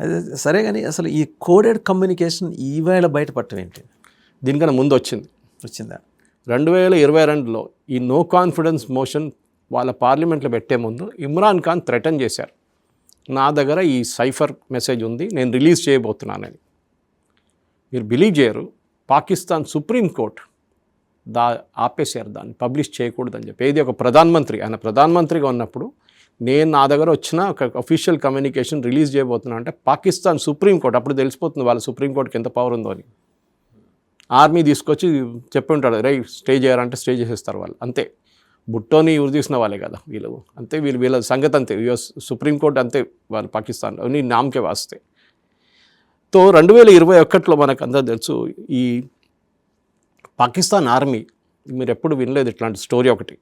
అదే సరే, కానీ అసలు ఈ కోడెడ్ కమ్యూనికేషన్ ఈవేళ బయటపడటం ఏంటి? దీనికన్నా ముందు వచ్చిందా? 2022లో ఈ నో కాన్ఫిడెన్స్ మోషన్ వాళ్ళ పార్లమెంట్లో పెట్టే ముందు ఇమ్రాన్ ఖాన్ థ్రెటన్ చేశారు, నా దగ్గర ఈ సైఫర్ మెసేజ్ ఉంది, నేను రిలీజ్ చేయబోతున్నానని. మీరు బిలీవ్ చేయరు, పాకిస్తాన్ సుప్రీంకోర్టు ఆపేశారు, దాన్ని పబ్లిష్ చేయకూడదని చెప్పి. ఏది ఒక ప్రధానమంత్రి, ఆయన ప్రధానమంత్రిగా ఉన్నప్పుడు నా దగ్గర వచ్చిన ఒక అఫీషియల్ కమ్యూనికేషన్ రిలీజ్ చేయబోతున్నా అంటే పాకిస్తాన్ సుప్రీంకోర్టు, అప్పుడు తెలిసిపోతుంది వాళ్ళ సుప్రీంకోర్టుకి ఎంత పవర్ ఉందో అని, ఆర్మీ తీసుకొచ్చి చెప్పి ఉంటాడు, రై స్టే చేయాలంటే స్టే చేసేస్తారు వాళ్ళు. అంతే, బుట్టోని ఊరు తీసిన వాళ్ళే కదా వీళ్ళు, అంతే వీళ్ళ సంగతి అంతే. యుఎస్ సుప్రీంకోర్టు అంతే వాళ్ళు పాకిస్తాన్లో, నీ నామకే వాస్తే. తో 2021లో మనకు అందరూ తెలుసు, ఈ పాకిస్తాన్ ఆర్మీ, మీరు ఎప్పుడు వినలేదు ఇట్లాంటి స్టోరీ ఒకటి.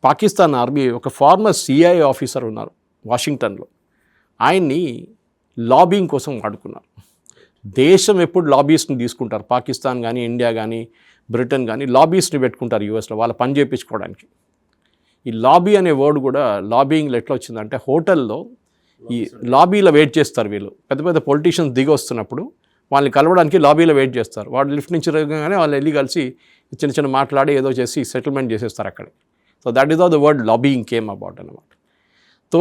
పాకిస్తాన్ ఆర్మీ ఒక ఫార్మర్ సిఐఏ ఆఫీసర్ ఉన్నారు వాషింగ్టన్లో, ఆయన్ని లాబింగ్ కోసం వాడుకున్నారు. దేశం ఎప్పుడు లాబీస్ని తీసుకుంటారు, పాకిస్తాన్ కానీ ఇండియా కానీ బ్రిటన్ కానీ లాబీస్ని పెట్టుకుంటారు యూఎస్లో వాళ్ళ పని చేయించుకోవడానికి. ఈ లాబీ అనే వర్డ్ కూడా లాబీయింగ్లో ఎట్లా వచ్చిందంటే, హోటల్లో ఈ లాబీలో వెయిట్ చేస్తారు వీళ్ళు, పెద్ద పెద్ద పొలిటీషియన్స్ దిగి వస్తున్నప్పుడు వాళ్ళని కలవడానికి లాబీలో వెయిట్ చేస్తారు. వాళ్ళు లిఫ్ట్ నుంచి రాగానే వాళ్ళు వెళ్ళి కలిసి చిన్న చిన్న మాట్లాడి ఏదో చేసి సెటిల్మెంట్ చేసేస్తారు అక్కడ. So that is all the word lobbying came about అనమాట. సో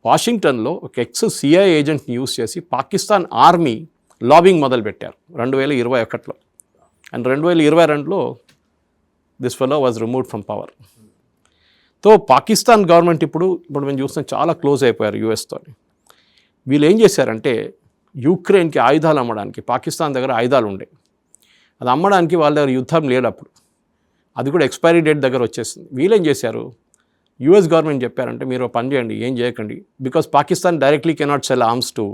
వాషింగ్టన్లో ఒక సిఐఏ ఏజెంట్ని యూస్ చేసి పాకిస్తాన్ ఆర్మీ లాబింగ్ మొదలుపెట్టారు 2021లో. అండ్ 2022లో this fellow was removed from power. So Pakistan government ఇప్పుడు మేము చూస్తాం చాలా క్లోజ్ అయిపోయారు యూఎస్తో. వీళ్ళు ఏం చేశారంటే, యూక్రెయిన్కి ఆయుధాలు అమ్మడానికి, పాకిస్తాన్ దగ్గర ఆయుధాలు ఉండే, అది అమ్మడానికి వాళ్ళ దగ్గర యుద్ధం లేడు అప్పుడు, అది కూడా ఎక్స్పైరీ డేట్ దగ్గర వచ్చేసింది. వీళ్ళేం చేశారు, యూఎస్ గవర్నమెంట్ చెప్పారంటే మీరు పని చేయండి, ఏం చేయకండి, because Pakistan directly cannot sell arms to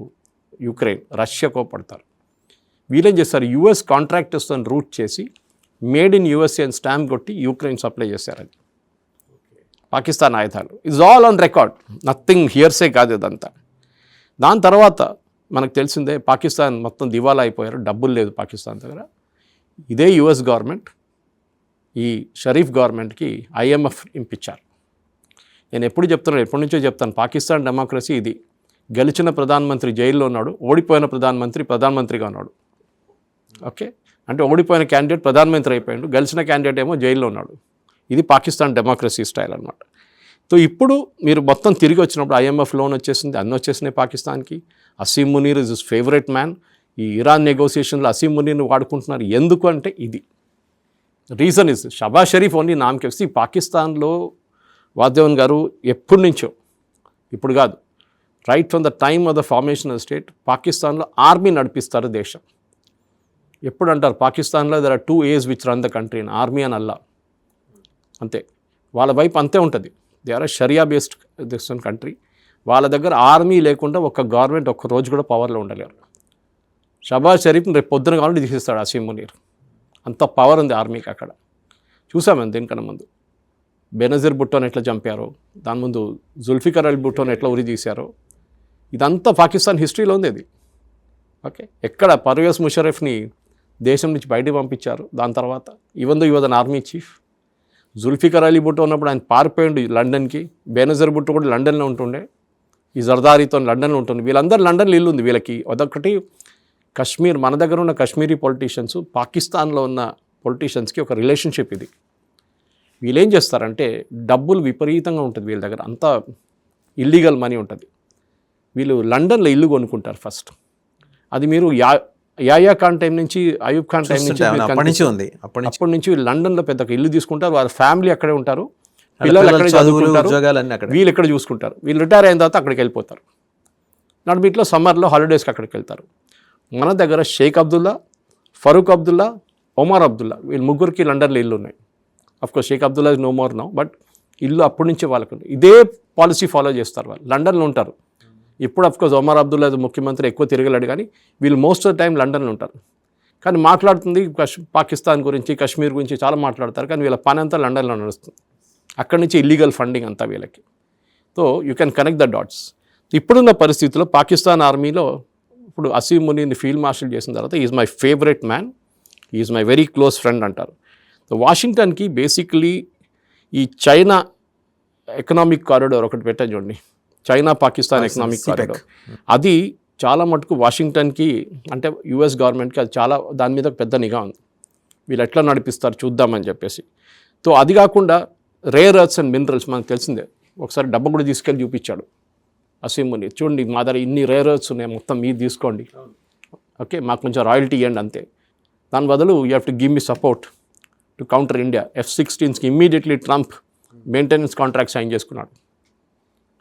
Ukraine, Russia కోపడతారు. వీళ్ళేం చేస్తారు, యూఎస్ కాంట్రాక్టర్స్తో రూట్ చేసి మేడ్ ఇన్ యూఎస్ఏ అని స్టాంప్ కొట్టి యుక్రెయిన్ సప్లై చేశారు. అది పాకిస్తాన్ ఆయుధాలు. It's all on record, nothing hearsay కాదు ఇదంతా. దాని తర్వాత మనకు తెలిసిందే, పాకిస్తాన్ మొత్తం దివాలా అయిపోయారు, డబ్బులు లేదు పాకిస్తాన్ దగ్గర. ఇదే యుఎస్ గవర్నమెంట్ ఈ షరీఫ్ గవర్నమెంట్కి ఐఎంఎఫ్ ఇంపించారు. నేను ఎప్పటి నుంచో చెప్తాను, పాకిస్తాన్ డెమోక్రసీ ఇది. గెలిచిన ప్రధానమంత్రి జైల్లో ఉన్నాడు, ఓడిపోయిన ప్రధానమంత్రిగా ఉన్నాడు. ఓకే, అంటే ఓడిపోయిన క్యాండిడేట్ ప్రధానమంత్రి అయిపోయాడు, గెలిచిన క్యాండిడేట్ ఏమో జైల్లో ఉన్నాడు. ఇది పాకిస్తాన్ డెమోక్రసీ స్టైల్ అనమాట. సో ఇప్పుడు మీరు మొత్తం తిరిగి వచ్చినప్పుడు ఐఎంఎఫ్ లోన్ వచ్చేసింది, అన్నీ వచ్చేసినాయి పాకిస్తాన్కి. Asim Munir is his favourite man. ఈ ఇరాన్ నెగోసియేషన్లో అసీం మునీర్ని వాడుకుంటున్నారు. ఎందుకు అంటే ఇది reason is Shahbaz Sharif only నామకే. పాకిస్తాన్లో వాద్దేవన్ గారు ఎప్పటి నుంచో, ఇప్పుడు కాదు, right from the time of the formation of state, పాకిస్తాన్లో ఆర్మీ నడిపిస్తారు దేశం. ఎప్పుడు అంటారు, పాకిస్తాన్లో there are 2 A's which run the country, army and Allah. అంతే, వాళ్ళ వైపు అంతే ఉంటుంది. They are sharia based country. వాళ్ళ దగ్గర ఆర్మీ లేకుండా ఒక గవర్నమెంట్ ఒక్క రోజు కూడా పవర్లో ఉండలేరు. షబాజ్ షరీఫ్ని రేపు పొద్దున కావాలంటే తీసేస్తాడు అసీం మునీర్, అంత పవర్ ఉంది ఆర్మీకి అక్కడ. చూసాము దీనికన్నా ముందు బెనజీర్ భుట్టోని ఎట్లా చంపారో, దాని ముందు జుల్ఫికర్ అలీ భుట్టోని ఎట్లా ఉరి తీశారో, ఇదంతా పాకిస్తాన్ హిస్టరీలో ఉంది ఇది. ఓకే, ఎక్కడ పర్వేజ్ ముషర్రఫ్ని దేశం నుంచి బయటికి పంపించారు. దాని తర్వాత even though he was an army chief. Zulfiqar Ali Bhutto ఉన్నప్పుడు ఆయన పారిపోయిండు లండన్కి. బెనజీర్ భుట్టో కూడా లండన్లో ఉంటుండే, ఈ జర్దారీతో లండన్లో ఉంటుంది. వీళ్ళందరూ లండన్లో ఇల్లు ఉంది వీళ్ళకి. అదొకటి కశ్మీర్, మన దగ్గర ఉన్న కశ్మీరీ పొలిటీషియన్స్ పాకిస్తాన్లో ఉన్న పొలిటీషియన్స్కి ఒక రిలేషన్షిప్ ఇది. వీళ్ళు ఏం చేస్తారంటే, డబ్బులు విపరీతంగా ఉంటుంది వీళ్ళ దగ్గర, అంతా ఇల్లీగల్ మనీ ఉంటుంది. వీళ్ళు లండన్లో ఇల్లు కొనుక్కుంటారు ఫస్ట్. అది మీరు యాయా ఖాన్ టైం నుంచి, అయూబ్ ఖాన్ టైం నుంచి, అప్పటి నుంచి వీళ్ళు లండన్లో పెద్ద ఇల్లు తీసుకుంటారు. వాళ్ళ ఫ్యామిలీ అక్కడే ఉంటారు, పిల్లలు అక్కడే చదువుకుంటారు, వీళ్ళు ఎక్కడ చూసుకుంటారు. వీళ్ళు రిటైర్ అయిన తర్వాత అక్కడికి వెళ్ళిపోతారు. నడిమిట్లో సమ్మర్లో హాలిడేస్కి అక్కడికి వెళ్తారు. మన దగ్గర షేక్ అబ్దుల్లా, ఫరూక్ అబ్దుల్లా, ఒమర్ అబ్దుల్లా, వీళ్ళు ముగ్గురికి లండన్లో ఇల్లు ఉన్నాయి. Of course Sheikh Abdullah is no more now, but ఇల్లు అప్పటి నుంచే వాళ్ళకు ఇదే పాలసీ ఫాలో చేస్తారు. వాళ్ళు లండన్లో ఉంటారు. ఇప్పుడు అఫ్కోర్స్ ఒమర్ అబ్దుల్లా ముఖ్యమంత్రి ఎక్కువ తిరగలేడు, కానీ వీళ్ళు మోస్ట్ ఆఫ్ ద టైం లండన్లో ఉంటారు. కానీ మాట్లాడుతుంది పాకిస్తాన్ గురించి, కశ్మీర్ గురించి చాలా మాట్లాడతారు, కానీ వీళ్ళ పని అంతా లండన్లో నడుస్తుంది. అక్కడి నుంచి ఇల్లీగల్ ఫండింగ్ అంతా వీళ్ళకి. So you can connect the dots. ఇప్పుడున్న పరిస్థితుల్లో పాకిస్తాన్ ఆర్మీలో ఇప్పుడు అసీం మునీర్ని ఫీల్డ్ మార్షల్ చేసిన తర్వాత is my favourite man, is my very close friend అంటారు. సో వాషింగ్టన్కి బేసిక్లీ ఈ చైనా ఎకనామిక్ కారిడార్ ఒకటి పెట్టా చూడండి, చైనా పాకిస్తాన్ ఎకనామిక్ కారిడార్. అది చాలా మటుకు వాషింగ్టన్కి అంటే యుఎస్ గవర్నమెంట్కి అది చాలా దాని మీద పెద్ద నిఘా ఉంది. వీళ్ళు ఎట్లా నడిపిస్తారు చూద్దామని చెప్పేసి. సో అది కాకుండా రేర్ ఎర్త్స్ అండ్ మినరల్స్ మనకు తెలిసిందే. ఒకసారి డబ్బా కూడా తీసుకెళ్ళి చూపించాడు అసీముని, చూడండి మా దగ్గర ఇన్ని రేర్ ఎర్త్స్ ఉన్నాయి, మొత్తం మీరు తీసుకోండి, ఓకే మాకు కొంచెం రాయల్టీ ఇవ్వండి అంతే. దాని బదులు you have to give me support to counter India. F-16కి immediately Trump maintenance contract sign చేసుకున్నాడు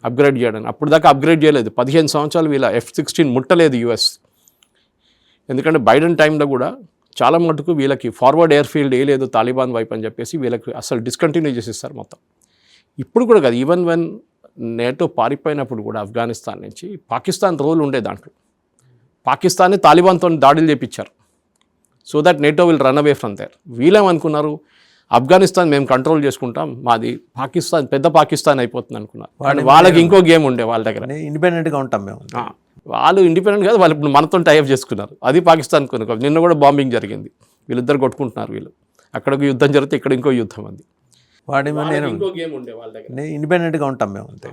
అప్గ్రేడ్ చేయడానికి. అప్పుడు దాకా అప్గ్రేడ్ చేయలేదు, 15 సంవత్సరాలు వీళ్ళ F-16 ముట్టలేదు యుఎస్. ఎందుకంటే బైడెన్ టైంలో కూడా చాలా మటుకు వీళ్ళకి ఫార్వర్డ్ ఎయిర్ ఫీల్డ్ వేయలేదు తాలిబాన్ వైపు అని చెప్పేసి వీళ్ళకి అసలు డిస్కంటిన్యూ చేసేస్తారు మొత్తం. ఇప్పుడు కూడా కాదు, ఈవెన్ వెన్ నేటో పారిపోయినప్పుడు కూడా ఆఫ్ఘనిస్తాన్ నుంచి పాకిస్తాన్ రోల్ ఉండే దాంట్లో. పాకిస్తాన్ని తాలిబాన్తో దాడులు చేపించారు so that NATO will run away from there. వీళ్ళేమనుకున్నారు, ఆఫ్ఘనిస్తాన్ మేము కంట్రోల్ చేసుకుంటాం, మాది పాకిస్తాన్ పెద్ద పాకిస్తాన్ అయిపోతుంది అనుకున్నారు. వాళ్ళకి ఇంకో గేమ్ ఉండే వాళ్ళ దగ్గర, ఇండిపెండెంట్గా ఉంటాం మేము. వాళ్ళు ఇండిపెండెంట్ కాదు, వాళ్ళు ఇప్పుడు మనతో టైప్ చేసుకున్నారు. అది పాకిస్తాన్ కొనుక్కో. నిన్న కూడా బాంబింగ్ జరిగింది, వీళ్ళిద్దరు కొట్టుకుంటున్నారు. వీళ్ళు అక్కడికి యుద్ధం జరిగితే ఇక్కడ ఇంకో యుద్ధం. అది వాడి ఇంకో గేమ్ ఉండే వాళ్ళ దగ్గర, ఇండిపెండెంట్గా ఉంటాం మేము అంతే.